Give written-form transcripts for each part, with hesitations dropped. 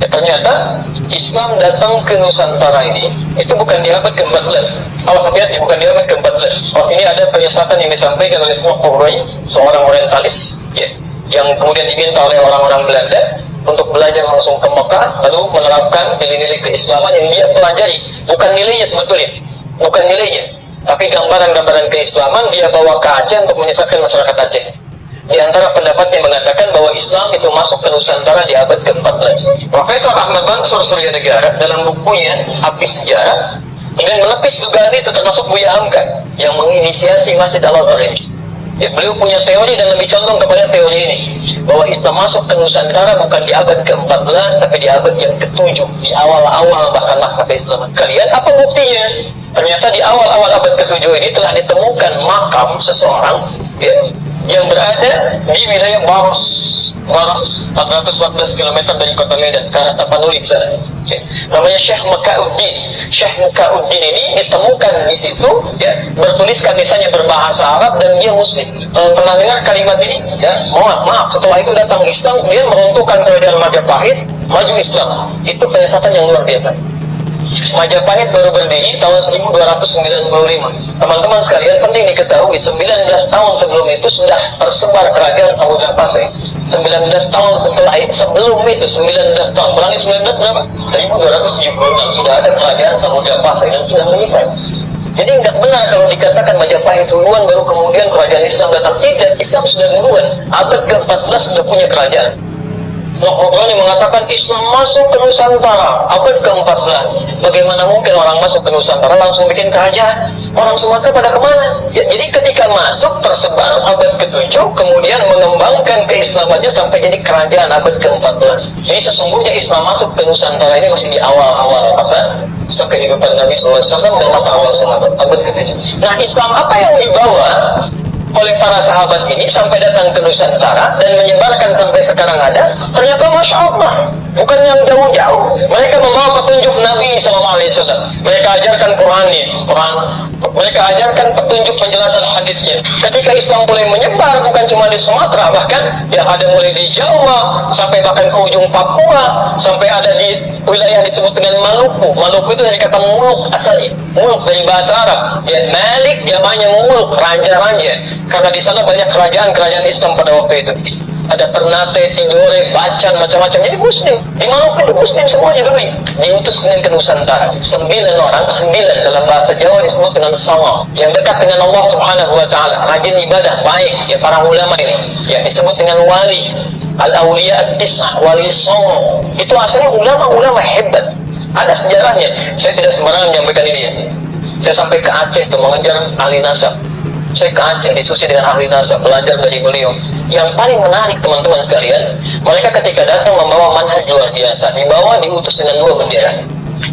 Ya, ternyata Islam datang ke Nusantara ini itu bukan di abad ke-14. Awas hati-hati, bukan di abad ke-14. Awas, ini ada penyesatan yang disampaikan oleh Smokhoroi, seorang orientalis, ya, yang kemudian diminta oleh orang-orang Belanda untuk belajar langsung ke Mekah, lalu menerapkan nilai-nilai keislaman yang dia pelajari. Bukan nilainya sebetulnya, bukan nilainya, tapi gambaran-gambaran keislaman dia bawa ke Aceh untuk menyesatkan masyarakat Aceh. Di antara pendapat yang mengatakan bahwa Islam itu masuk ke Nusantara di abad ke-14. Profesor Ahmad Mansur Surya Negara dalam bukunya Api Sejarah ingin menepis dugaan itu, termasuk Buya Hamka yang menginisiasi Masjid Al-Azhar ini. Ya, beliau punya teori dan lebih condong kepada teori ini, bahwa Islam masuk ke Nusantara bukan di abad ke-14 tapi di abad yang ke-7, di awal-awal bahkan masa keislaman. Kalian apa buktinya? Ternyata di awal-awal abad ke-7 ini telah ditemukan makam seseorang, ya, yang berada di wilayah Baros 414 km dari kota Medan ke arah Tapanuli sana. Okay. Namanya Syekh Mekauddin. Syekh Mekauddin ini ditemukan di situ, ya, bertuliskan misalnya berbahasa Arab dan dia Muslim. Pernah dengar kalimat ini? Ya, maaf. Setelah itu datang Islam, kemudian meruntuhkan kerajaan Majapahit, maju Islam. Itu penyesatan yang luar biasa. Majapahit baru berdiri tahun 1295. Teman-teman sekalian, penting diketahui 19 tahun sebelum itu sudah tersebar kerajaan Samudra Pasai. 19 tahun setelah itu, sebelum itu 19 tahun, pelangi 19 berapa? 1276 sudah ada kerajaan Samudra Pasai dan sudah meninggal. Jadi nggak benar kalau dikatakan Majapahit duluan baru kemudian kerajaan Islam datang. Tidak, Islam sudah duluan. Abad ke-14 sudah punya kerajaan. Smokhoroi mengatakan Islam masuk ke Nusantara abad ke-14. Bagaimana mungkin orang masuk ke Nusantara langsung bikin kerajaan? Orang Sumatera pada kemana? Ya, jadi ketika masuk tersebar abad ke-7, kemudian mengembangkan keislamannya sampai jadi kerajaan abad ke-14. Jadi sesungguhnya Islam masuk ke Nusantara ini masih di awal-awal masa kehidupan Nabi SAW dan masa awal sahabat abad ke-7. Nah, Islam apa yang dibawa oleh para sahabat ini sampai datang ke Nusantara dan menyebarkan sampai sekarang ada? Ternyata Masya Allah, bukan yang jauh-jauh. Mereka membawa petunjuk Nabi SAW. Mereka ajarkan mereka ajarkan petunjuk penjelasan hadisnya. Ketika Islam mulai menyebar, bukan cuma di Sumatera, bahkan yang ada mulai di Jawa sampai bahkan ke ujung Papua, sampai ada di wilayah disebut dengan Maluku. Maluku itu dari kata muluk asalnya, muluk dari bahasa Arab. Ya, Malik namanya muluk, raja-raja. Karena di sana banyak kerajaan-kerajaan Islam pada waktu itu. Ada Ternate, Tidore, Bacan, macam-macam. Jadi Muslim. Di Maluku itu Muslim semuanya dulu. Diutus dengan ke Nusantara. 9 orang, 9 dalam bahasa Jawa disebut dengan Sawa. Yang dekat dengan Allah Subhanahu Wa Taala, rajin ibadah, baik. Ya, para ulama ini. Ya, disebut dengan wali. Al-Awliya At-Tis'ah, wali Songo. Itu asalnya ulama-ulama hebat. Ada sejarahnya. Saya tidak sembarangan menyampaikan ini ya. Saya sampai ke Aceh tuh mengejar ahli nasab. Saya ke Aceh diskusi dengan ahli nasab, belajar dari beliau. Yang paling menarik teman-teman sekalian, mereka ketika datang membawa manhaj luar biasa. Dibawa diutus dengan 2 bendera.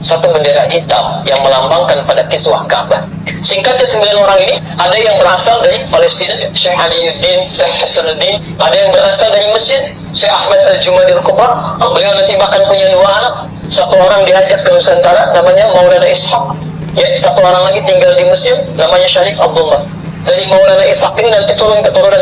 Satu bendera hitam yang melambangkan pada kiswah Ka'bah. Singkatnya 9 orang ini ada yang berasal dari Palestina, Syekh Aliuddin, Syekh Hasanuddin. Ada yang berasal dari Mesir, Syekh Ahmad Al-Jumadil Kubra. Beliau nanti bahkan punya 2 anak. Satu orang diajak ke Nusantara, namanya Maulana Ishaq. Ya, satu orang lagi tinggal di Mesir, namanya Syarif Abdullah. Dari Maulana Ishaq ini nanti turun keturunan.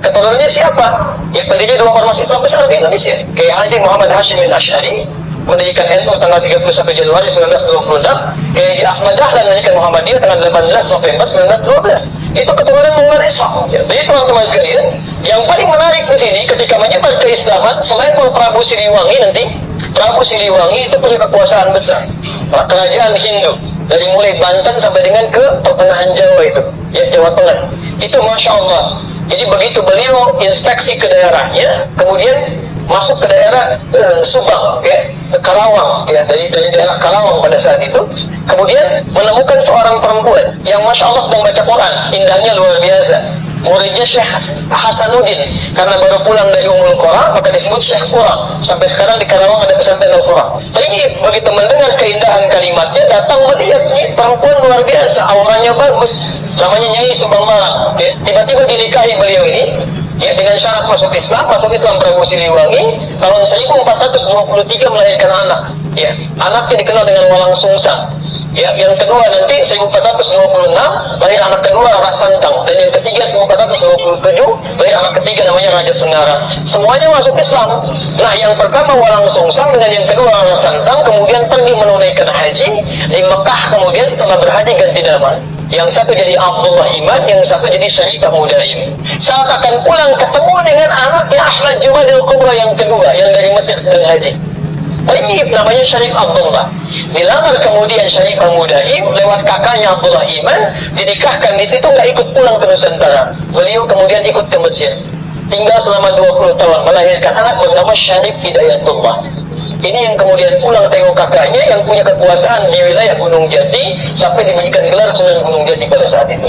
Keturunannya siapa? Ya, pendiri 2 ormas Islam besar di Indonesia. Kayak Haji Muhammad Hashim bin Asy'ari mendirikan NU tanggal 31 Januari 1926. Kayak Haji Ahmad Dahlan mendirikan Muhammadiyah tanggal 18 November 1912. Itu keturunan Maulana Ishaq. Ya, jadi teman-teman sekalian, yang paling menarik di sini ketika menyebar keislaman, selain Prabu Siliwangi nanti, Prabu Siliwangi itu punya kekuasaan besar. Kerajaan Hindu dari mulai Banten sampai dengan ke pertengahan Jawa itu, ya, Jawa Tengah. Itu Masya Allah. Jadi begitu beliau inspeksi ke daerahnya, kemudian masuk ke daerah Subang, ya, Karawang, ya, dari daerah Karawang pada saat itu, kemudian menemukan seorang perempuan yang Masya Allah sedang baca Quran, indahnya luar biasa. Muridnya Syekh Hasanuddin, karena baru pulang dari Ummul Qura maka disebut Syekh Qura. Sampai sekarang di Karawang ada pesantren Al-Qura. Tapi begitu mendengar keindahan kalimatnya, datang melihat nih perempuan luar biasa, auranya bagus, namanya Nyai Subang Malang. Tiba-tiba dinikahi beliau ini Ya, dengan syarat masuk Islam Prabu Siliwangi tahun 1423 melahirkan anak. Ya, anaknya dikenal dengan Walang Sungsang. Ya, yang kedua nanti 1426 lahir anak kedua Rasantang, dan yang ketiga 1427 lahir anak ketiga namanya Raja Sengara. Semuanya masuk Islam. Nah, yang pertama Walang Sungsang dengan yang kedua Rasantang kemudian pergi menunaikan haji di Mekah, kemudian setelah berhaji ganti nama. Yang satu jadi Abdullah Imad, yang satu jadi Syarifah Mudaim. Saat akan pulang ketemu dengan anaknya Ahmad Jumadil Kubra yang kedua, yang dari Mesir sedang haji. Tayyib namanya Syarif Abdullah. Dilamar kemudian Syarifah Mudaim lewat kakaknya Abdullah Iman, dinikahkan di situ, nggak ikut pulang ke Nusantara. Beliau kemudian ikut ke Mesir. Tinggal selama 20 tahun, melahirkan anak bernama Syarif Hidayatullah. Ini yang kemudian pulang tengok kakaknya yang punya kekuasaan di wilayah Gunung Jati sampai diberikan gelar Sunan Gunung Jati pada saat itu.